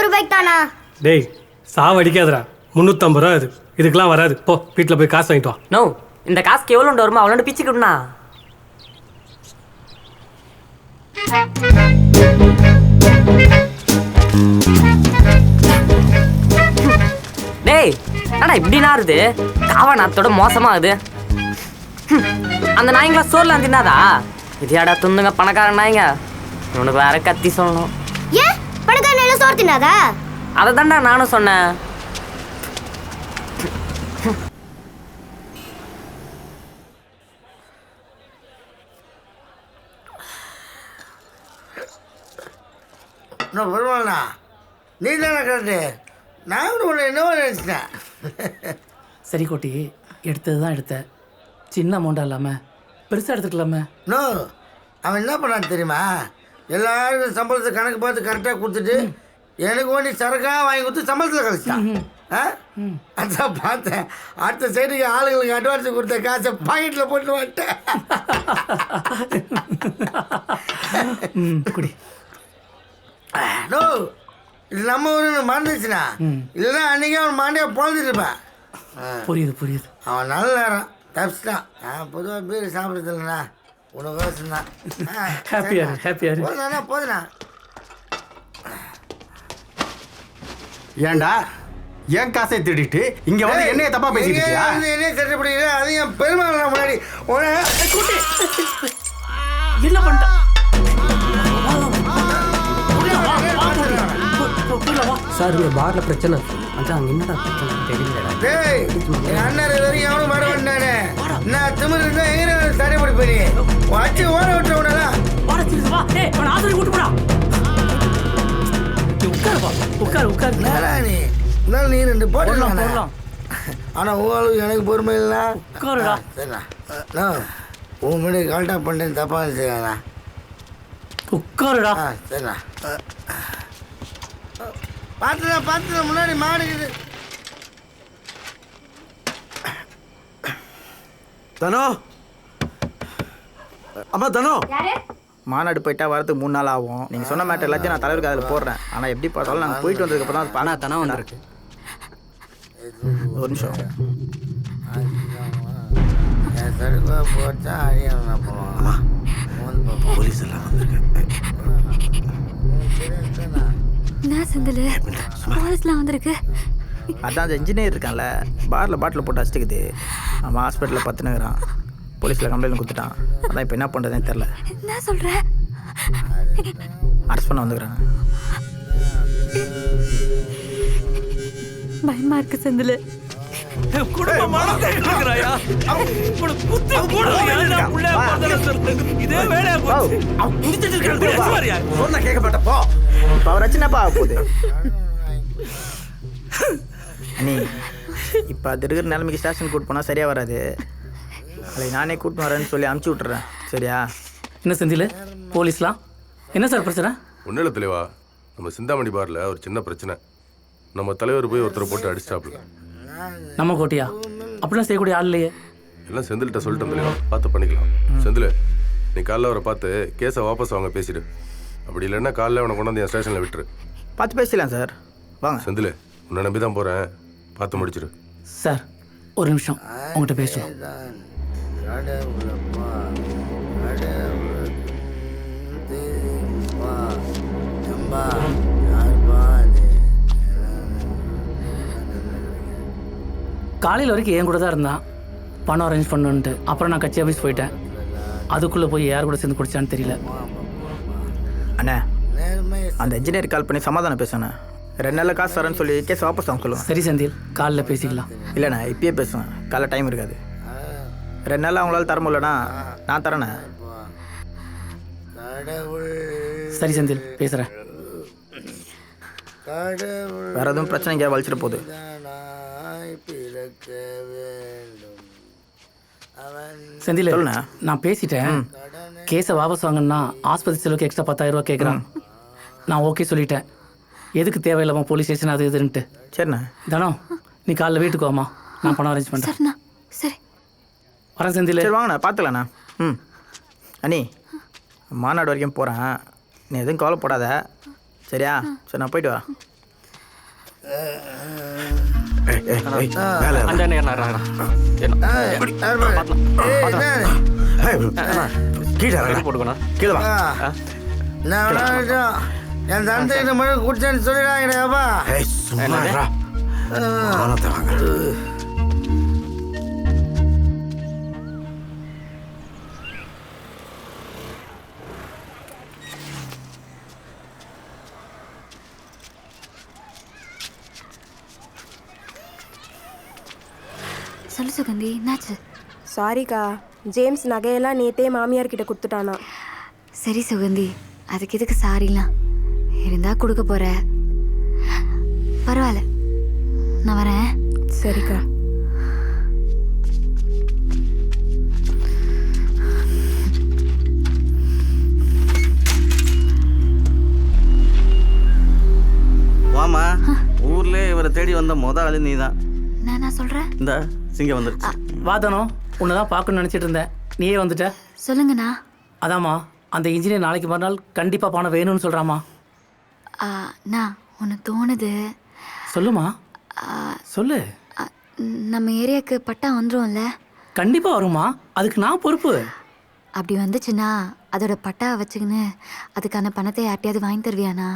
ரூபாய்க்கு தானா? டேய் சாவடிக்காதடா, 350 ரூபா இது. இதுக்கெல்லாம் வராது. போ வீட்டில் போய் காசு வாங்கிட்டு வா. நோ, இந்த காசுக்கு எவ்வளோ வருமா அவ்வளோ பிச்சுக்கிட்டுனா. டேய் அண்ணா இப்படி நாருது காவா நாத்தோட மோசமாகுது. அந்த நாய்ங்களா சோர்லாம் தின்னாதா? இதையாடா துந்துங்க பணக்கார நாய்ங்க. உனக்கு வேற கத்தி சொல்லணும். ஏன் பணக்கார எல்லாம் சோறு தின்னாதா? அதை தான்டா நானும் சொன்னேன். பரவாயில்லண்ணா, நீ தானே கரெக்டு. நான் கூட உன்னை என்னவோ நினச்சிட்டேன். சரி கோட்டி, எடுத்தது தான் எடுத்த. சின்ன அமௌண்ட்டாக இல்லாமல் பெருசாக எடுத்துக்கலாமே. நோ, அவன் என்ன பண்ணான்னு தெரியுமா? எல்லாருக்கும் சம்பளத்தை கணக்கு பார்த்து கரெக்டாக கொடுத்துட்டு எனக்கு வேண்டி சரக்காக வாங்கி கொடுத்து சம்பளத்தில் கழிச்சிட்டான். அதான் பார்த்தேன். அடுத்த சைடுக்கு ஆளுங்களுக்கு அட்வான்ஸ் கொடுத்த காசை பாக்கெட்டில் போட்டு வந்துட்டேன். குடி. நோ, இது நம்ம ஊருன்னு மறந்துச்சுண்ணா. இல்லைன்னா அன்றைக்கி அவன் மாண்டியா பொழுதுட்டு இருப்பேன். புரியுது புரியுது. அவன் நல்ல நேரம் தப்பிச்சிட்டான். நான் பொதுவாக பீர் சாப்பிட்றது இல்லைண்ணா, உனக்கு யோசனை தான். ஹாப்பியாரு போதுண்ணா போதுண்ணா. ஏண்டா என் காசை திருடிட்டு இங்க வந்து என்னைய தப்பா பேசிட்டு இருக்கியா? என்ன சட்டை பிடிக்கல, அது என் பெருமாள் முன்னாடி என்ன பண்ணிட்டா? சார் இந்த பார்ல பிரச்சனை. அதான் என்னடா பிரச்சனை தெரியலடா. டேய், என் அண்ணன் வரைக்கும் எவனும் மாட வேண்டானே. நான் திமிர் இருந்தா எங்க சட்டை பிடிப்பேன். வச்சு ஓட விட்ட உடனே நீ இருந்தாலும் நீ 2 போடலாம். ஆனா உங்களுக்கு எனக்கு பொறுமை இல்லை. சரிண்ணா, உன் முன்னாடி கால்டாக பண்ணிட்டேன்னு தப்பா நினச்சிக்கண்ணா. உட்காருடா. சரிண்ணா, பார்த்துதான் முன்னாடி மாடுக்குது. தனோ, அம்மா தனோ. மாநாடு போயிட்டா வரதுக்கு 3 நாள் ஆகும். நீங்கள் சொன்ன மேட்டர் எல்லாத்தையும் நான் தலைவருக்கு அதில் போடுறேன். ஆனால் எப்படி பார்த்தாலும் நாங்கள் போயிட்டு வந்ததுக்கப்புறம் தான் பணா தானே வந்திருக்கு. ஒரு நிமிஷம். போச்சா அழியா போலீஸ் எல்லாம் வந்திருக்கு. போலீஸ்லாம் வந்திருக்கு. அதான் அந்த இன்ஜினியர் இருக்கான்ல, பாரில் பாட்டில் போட்டு அடிச்சுக்குது. அவன் ஹாஸ்பிட்டலில் பத்துனுங்கிறான். போலீஸில் கம்ப்ளைண்ட் கொடுத்துட்டான். அதான் இப்போ என்ன பண்ணுறதுன்னு தெரில. என்ன சொல்ற? அரெஸ்ட் பண்ண வந்துக்கிறாங்க. பயமா இருக்கு செந்தில். கேட்க மாட்டப்போ இப்போ அவர் வச்சுனாப்பா ஆக போகுது. நீ இப்போ அது இருக்கிற நிலைமைக்கு ஸ்டேஷன் கூட்டு போனால் சரியாக வராது. அதை நானே கூட்டு வரேன்னு சொல்லி அமுச்சு விட்டுறேன். சரியா? என்ன செந்தில், போலீஸ்லாம் என்ன சார் பிரச்சனை? ஒன்றும் இல்லை தலைவா, நம்ம சிந்தாமணி பாரில் ஒரு சின்ன பிரச்சனை. நம்ம தலைவர் போய் ஒருத்தரை போட்டு அடிச்சிட்டாப்புல. நம்ம கோட்டியா? அப்படிலாம் செய்யக்கூடிய ஆள் இல்லையே. எல்லாம் செந்தில்கிட்ட சொல்லிட்டேன் தலைவா, பார்த்து பண்ணிக்கலாம். செந்தில், நீ காலைல அவரை பார்த்து கேஸை வாபஸ் வாங்க பேசிடு. அப்படி இல்லைன்னா காலைல அவனை கொண்டாந்து என் ஸ்டேஷனில் விட்டுரு. பார்த்து பேசலாம் சார், வாங்க. செந்தில், உன்னை நம்பி தான் போகிறேன், பார்த்து முடிச்சிடு. சார் ஒரு நிமிஷம் உங்கள்கிட்ட பேசுவோம். காலையில் வரைக்கும் என் கூட தான் இருந்தான், பணம் அரேஞ்ச் பண்ணுன்ட்டு. அப்புறம் நான் கட்சி ஆஃபீஸ் போயிட்டேன். அதுக்குள்ளே போய் யார் கூட சேர்ந்து குடிச்சான்னு தெரியல. அண்ணா, அந்த இன்ஜினியர் கால் பண்ணி சமாதானம் பேசுண்ணே. 2 நாளில் காசு தரேன்னு சொல்லி கேஸ் வாபஸ் வாங்க சொல்லுவேன். சரி செந்தில், காலைல பேசிக்கலாம். இல்லைண்ணா, இப்பயே பேசுவேன். காலைல டைம் இருக்காது. 2 நாளில் அவங்களால தர முடியலண்ணா நான் தரேண்ணே. சரி செந்தில், பேசுகிறேன். வேறு எதுவும் பிரச்சனை இங்கே வலிச்சிட போகுது. செந்தில், நான் பேசிட்டேன். கேஸை வாபஸ் வாங்கன்னா ஆஸ்பத்திரி செலவுக்கு எக்ஸ்ட்ரா 10,000 ரூபா கேட்குறான். நான் ஓகே சொல்லிட்டேன். எதுக்கு தேவையில்லாமல் போலீஸ் ஸ்டேஷன் அது இதுன்ட்டு. சரிண்ணா. தானோ, நீ காலைல வீட்டுக்கு வாமா, நான் பணம் அரேஞ்ச் பண்ணுறேன். சரி வரேன் செந்தில். சரி வாங்கண்ணா, பார்த்துக்கலாண்ணா. அண்ணி, மாநாடு வரைக்கும் போகிறேன். நீ எதுவும் கவலைப்படாத. சரியா? சரி, நான் போயிட்டு வரேன். என் தந்தைகிட்ட மட்டும் குடிச்சேன்னு சொல்லிடாங்கப்பா. சொல்லு சுகந்தி, என்னாச்சு? சாரிக்கா, ஜேம்ஸ் நகையெல்லாம் நேத்தே மாமியார் கிட்ட கொடுத்துட்டானா. சரி சுகந்தி, அதுக்கு எதுக்கு சாரிலாம்? இருந்தா கொடுக்க போற. பரவாயில்ல, நான் வரேன். சரிக்கா. வாமா, ஊர்ல இவரை தேடி வந்த முதல் ஆளு நீதான். நான் சொல்றேன். இந்த சிங்கம் வந்துருச்சு. வாதனோ, உன்னதான் பார்க்கணும்னு நினச்சிட்டு இருந்தேன், நீயே வந்துட்ட. சொல்லுங்கண்ணா. அதாம்மா, அந்த இன்ஜினியர் நாளைக்கு மறுநாள் கண்டிப்பாக பணம் வேணும்னு சொல்கிறாமா. நான் ஒன்று தோணுது. சொல்லுமா, சொல்லு. நம்ம ஏரியாவுக்கு பட்டா வந்துடும்ல? கண்டிப்பாக வருமா, அதுக்கு நான் பொறுப்பு. அப்படி வந்துச்சுன்னா அதோட பட்டா வச்சுக்கின்னு அதுக்கான பணத்தை யார்ட்டையாவது வாங்கி தருவியாண்ணா?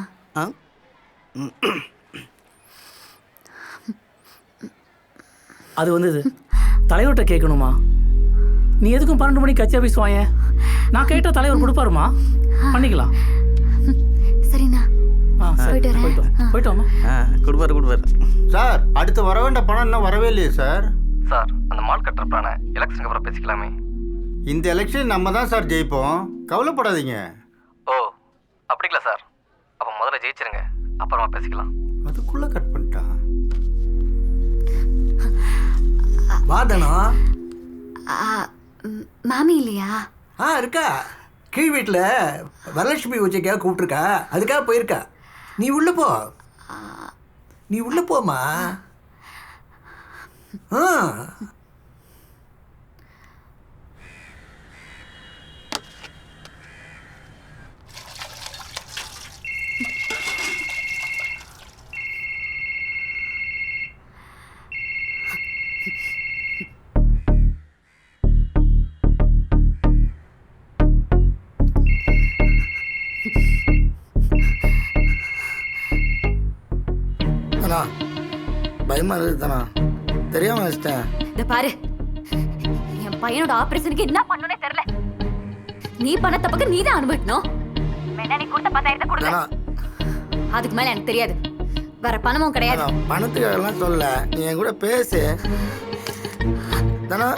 அது வந்தது தலைவர்கிட்ட கேட்கணுமா? நீ எதுக்கும் 12 மணிக்கு கட்சி ஆஃபீஸ் வாங்க, நான் கேட்டால் தலைவர் கொடுப்பாருமா, பண்ணிக்கலாம். சரிண்ணா, போயிட்டு வாமா. கொடுப்பாரு. சார், அடுத்து வர வேண்டிய பணம் இன்னும் வரவே இல்லையே சார். சார், அந்த மால் கட்டுற பிளானை எலெக்ஷனுக்கு அப்புறம் பேசிக்கலாமே. இந்த எலெக்ஷன் நம்ம தான் சார் ஜெயிப்போம், கவலைப்படாதீங்க. ஓ, அப்படிங்களா சார்? அப்போ முதல்ல ஜெயிச்சிருங்க, அப்புறமா பேசிக்கலாம். அதுக்குள்ள கட் பண்ணிட்டான். வாதனா மாமி இல்லையா? இருக்கா. கீழ் வீட்டில் வரலட்சுமி பூஜைக்காக கூப்பிட்டுருக்கா, அதுக்காக போயிருக்கா. நீ உள்ள போ, நீ உள்ள போமா. பயமா இருக்குதானா? தெரியாம வச்சிட்டேன். இத பாரு, என் பையனோட ஆபரேஷனுக்கு என்ன பண்ணனே தெரியல. நீ பண்ண தப்புக்கு நீ தான் அனுபவிக்கணும். வேணா நீ கொடுத்த 10,000 கொடுங்க, அதுக்கு மேல எனக்கு தெரியாது. வேற பணமும் கிடையாது. பணத்துக்கு எல்லாம் சொல்ல, நீ என் கூட பேசு தானா.